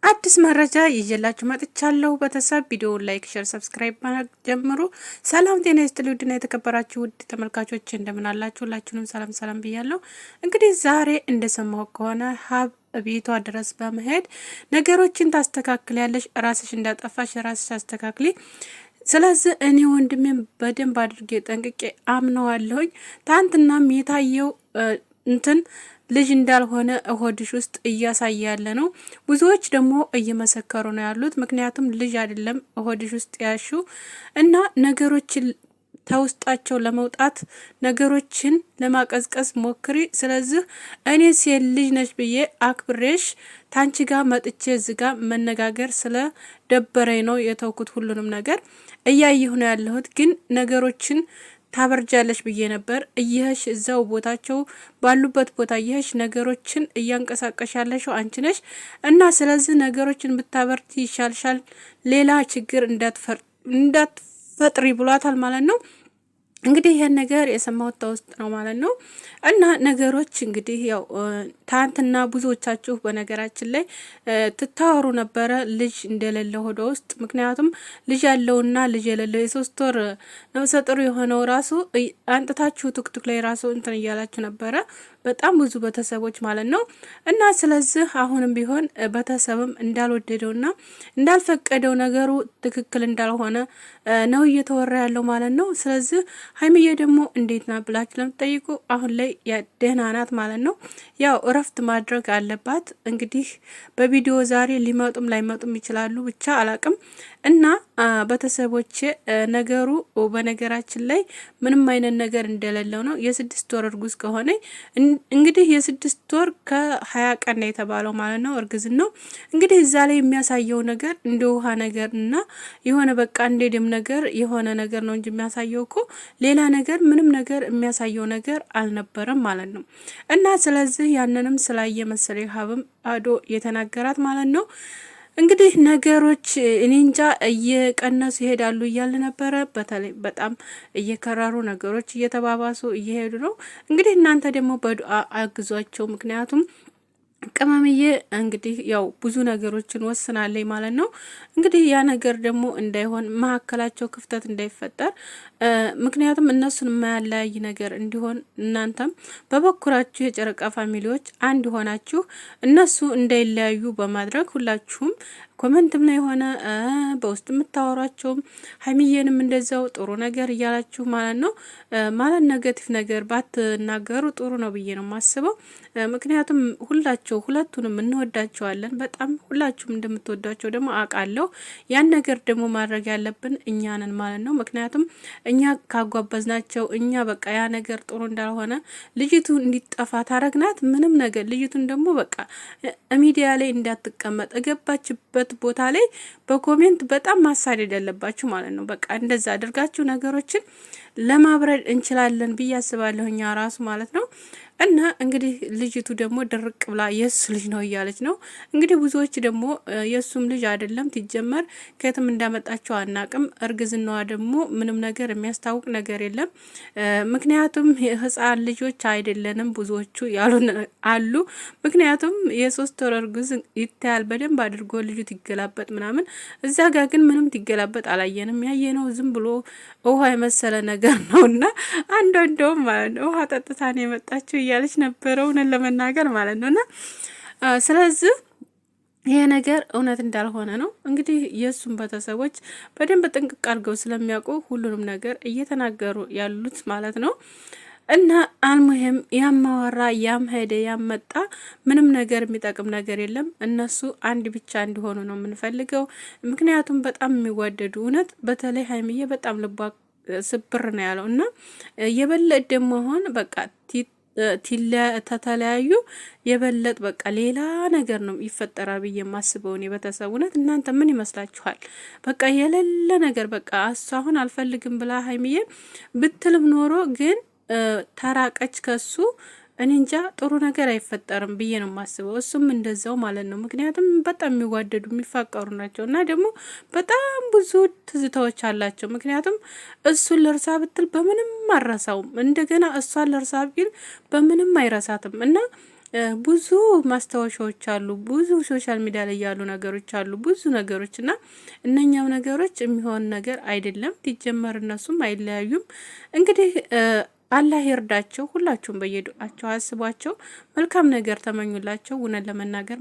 አዲስ መረጃ ይዤላችሁ መጥቻለሁ። በተሰብ ቪዲዮ ላይክ፣ ሼር፣ ሰብስክራይብ ማድረግ ጀምሩ። ሰላም ጤና ይስጥልኝ ውድና የተከበራችሁ ውድ ተመልካቾች እንደምን አላችሁ? ሁላችሁንም ሰላም ሰላም ብያለሁ። እንግዲህ ዛሬ እንደሰማሁ ከሆነ ሀብ ቤቷ ድረስ በመሄድ ነገሮችን ታስተካክላለሽ፣ ራስሽ እንዳጠፋሽ ራስሽ አስተካክሊ። ስለዚህ እኔ ወንድሜን በደንብ አድርጌ ጠንቅቄ አምነዋለሁኝ። ትናንትናም የታየው እንትን ልጅ እንዳልሆነ ሆድሽ ውስጥ እያሳየ ያለ ነው። ብዙዎች ደግሞ እየመሰከሩ ነው ያሉት። ምክንያቱም ልጅ አይደለም ሆድሽ ውስጥ ያሹ እና ነገሮችን ተውስጣቸው ለመውጣት ነገሮችን ለማቀዝቀዝ ሞክሪ። ስለዚህ እኔ ሴት ልጅ ነች ብዬ አክብሬሽ ታንቺ ጋር መጥቼ እዚህ ጋር መነጋገር ስለ ደበረኝ ነው የተውኩት። ሁሉንም ነገር እያየሁ ነው ያለሁት፣ ግን ነገሮችን ታበርጃለሽ ብዬ ነበር። እየሄሽ እዛው ቦታቸው ባሉበት ቦታ እየሄሽ ነገሮችን እያንቀሳቀሽ ያለሽው አንቺ ነሽ እና ስለዚህ ነገሮችን ብታበርጂ ይሻልሻል፣ ሌላ ችግር እንዳትፈጥሪ ብሏታል ማለት ነው። እንግዲህ ይሄን ነገር የሰማሁት ተውስጥ ነው ማለት ነው። እና ነገሮች እንግዲህ ያው ታንትና ብዙዎቻችሁ በነገራችን ላይ ትታወሩ ነበረ ልጅ እንደሌለ ሆዷ ውስጥ። ምክንያቱም ልጅ ያለውና ልጅ የሌለው የ3 ወር ነፍሰ ጡር የሆነው ራሱ አንጥታችሁ ቱክቱክ ላይ ራሱ እንትን እያላችሁ ነበረ፣ በጣም ብዙ ቤተሰቦች ማለት ነው። እና ስለዚህ አሁንም ቢሆን ቤተሰብም እንዳልወደደውና እንዳልፈቀደው ነገሩ ትክክል እንዳልሆነ ነው እየተወራ ያለው ማለት ነው። ስለዚህ ሀይሚዬ ደግሞ እንዴት ናት ብላችሁ ለምትጠይቁ አሁን ላይ ደህና ናት ማለት ነው። ያው እረፍት ማድረግ አለባት። እንግዲህ በቪዲዮ ዛሬ ሊመጡም ላይመጡም ይችላሉ፣ ብቻ አላቅም። እና ቤተሰቦቼ ነገሩ በነገራችን ላይ ምንም አይነት ነገር እንደሌለው ነው። የ6 ወር እርጉዝ ከሆነ እንግዲህ የ6 ወር ከ20 ቀን ነው የተባለው ማለት ነው እርግዝን ነው። እንግዲህ እዛ ላይ የሚያሳየው ነገር እንደ ውሃ ነገር እና የሆነ በቃ እንደ ደም ነገር የሆነ ነገር ነው እንጂ የሚያሳየው እኮ ሌላ ነገር ምንም ነገር የሚያሳየው ነገር አልነበረም ማለት ነው። እና ስለዚህ ያንንም ስላየ መሰለኝ ሀብም አዶ የተናገራት ማለት ነው። እንግዲህ ነገሮች እኔ እንጃ እየቀነሱ ይሄዳሉ እያለ ነበረ። በተለይ በጣም እየከረሩ ነገሮች እየተባባሱ እየሄዱ ነው። እንግዲህ እናንተ ደግሞ በዱአ አግዟቸው። ምክንያቱም ቅመምዬ እንግዲህ ያው ብዙ ነገሮችን ወስናለኝ ማለት ነው። እንግዲህ ያ ነገር ደግሞ እንዳይሆን መሀከላቸው ክፍተት እንዳይፈጠር፣ ምክንያቱም እነሱን የማያለያይ ነገር እንዲሆን እናንተም በበኩላችሁ የጨረቃ ፋሚሊዎች አንድ ሆናችሁ እነሱ እንዳይለያዩ በማድረግ ሁላችሁም ኮመንትም ላይ የሆነ በውስጥ የምታወሯቸውም ሀይሚዬንም እንደዛው ጥሩ ነገር እያላችሁ ማለት ነው። ማለት ኔጌቲቭ ነገር ባትናገሩ ጥሩ ነው ብዬ ነው የማስበው። ምክንያቱም ሁለቱንም እንወዳቸዋለን በጣም፣ ሁላችሁም እንደምትወዷቸው ደግሞ አውቃለሁ። ያን ነገር ደግሞ ማድረግ ያለብን እኛንን ማለት ነው። ምክንያቱም እኛ ካጓበዝናቸው እኛ በቃ ያ ነገር ጥሩ እንዳልሆነ ልጅቱ እንዲጠፋ ታረግናት ምንም ነገር ልጅቱን ደግሞ በቃ ሚዲያ ላይ እንዳትቀመጥ እገባችበት ቦታ ላይ በኮሜንት በጣም ማሳደድ ያለባችሁ ማለት ነው። በቃ እንደዛ አድርጋችሁ ነገሮችን ለማብረድ እንችላለን ብዬ አስባለሁ እኛ ራሱ ማለት ነው። እና እንግዲህ ልጅቱ ደግሞ ድርቅ ብላ የሱ ልጅ ነው እያለች ነው። እንግዲህ ብዙዎች ደግሞ የሱም ልጅ አይደለም ትጀመር ከየትም እንዳመጣቸው አናቅም። እርግዝናዋ ደግሞ ምንም ነገር የሚያስታውቅ ነገር የለም። ምክንያቱም የህፃን ልጆች አይደለንም ብዙዎቹ ያሉ አሉ። ምክንያቱም የ3 ወር እርጉዝ ይታያል በደንብ አድርጎ ልጁ ትገላበጥ ምናምን፣ እዛ ጋር ግን ምንም ትገላበጥ አላየንም። ያየነው ዝም ብሎ ውሃ የመሰለ ነገር ነውና አንዷ እንደውም ማለት ነው ውሃ ጠጥታ ነው የመጣችው እያለች ነበረ እውነት ለመናገር ማለት ነውና ስለዚህ ይሄ ነገር እውነት እንዳልሆነ ነው እንግዲህ የሱም ቤተሰቦች በደንብ ጥንቅቅ አድርገው ስለሚያውቁ ሁሉንም ነገር እየተናገሩ ያሉት ማለት ነው። እና አልሙሄም ያማወራ ያም ሄደ ያም መጣ ምንም ነገር የሚጠቅም ነገር የለም። እነሱ አንድ ብቻ እንዲሆኑ ነው የምንፈልገው። ምክንያቱም በጣም የሚዋደዱ እውነት፣ በተለይ ሀይሚዬ በጣም ልቧ ስብር ነው ያለው እና የበለጠ ደግሞ አሁን በቃ ተተለያዩ የበለጥ በቃ ሌላ ነገር ነው ይፈጠራል ብዬ የማስበው እኔ ቤተሰብ። እውነት እናንተ ምን ይመስላችኋል? በቃ የሌለ ነገር በቃ እሱ አሁን አልፈልግም ብላ ሀይሚዬ ብትልም ኖሮ ግን ተራቀች ከሱ እኔ እንጃ ጥሩ ነገር አይፈጠርም ብዬ ነው የማስበው። እሱም እንደዛው ማለት ነው። ምክንያቱም በጣም የሚዋደዱ የሚፋቀሩ ናቸው እና ደግሞ በጣም ብዙ ትዝታዎች አላቸው። ምክንያቱም እሱን ለርሳ ብትል በምንም አረሳውም፣ እንደገና እሷን ለርሳ ቢል በምንም አይረሳትም እና ብዙ ማስታወሻዎች አሉ፣ ብዙ ሶሻል ሚዲያ ላይ ያሉ ነገሮች አሉ፣ ብዙ ነገሮች እና እነኛው ነገሮች የሚሆን ነገር አይደለም። ሊጀመር እነሱም አይለያዩም። እንግዲህ አላህ ይርዳቸው። ሁላችሁም በየዱአቸው አስቧቸው፣ መልካም ነገር ተመኙላቸው። እውነት ለመናገር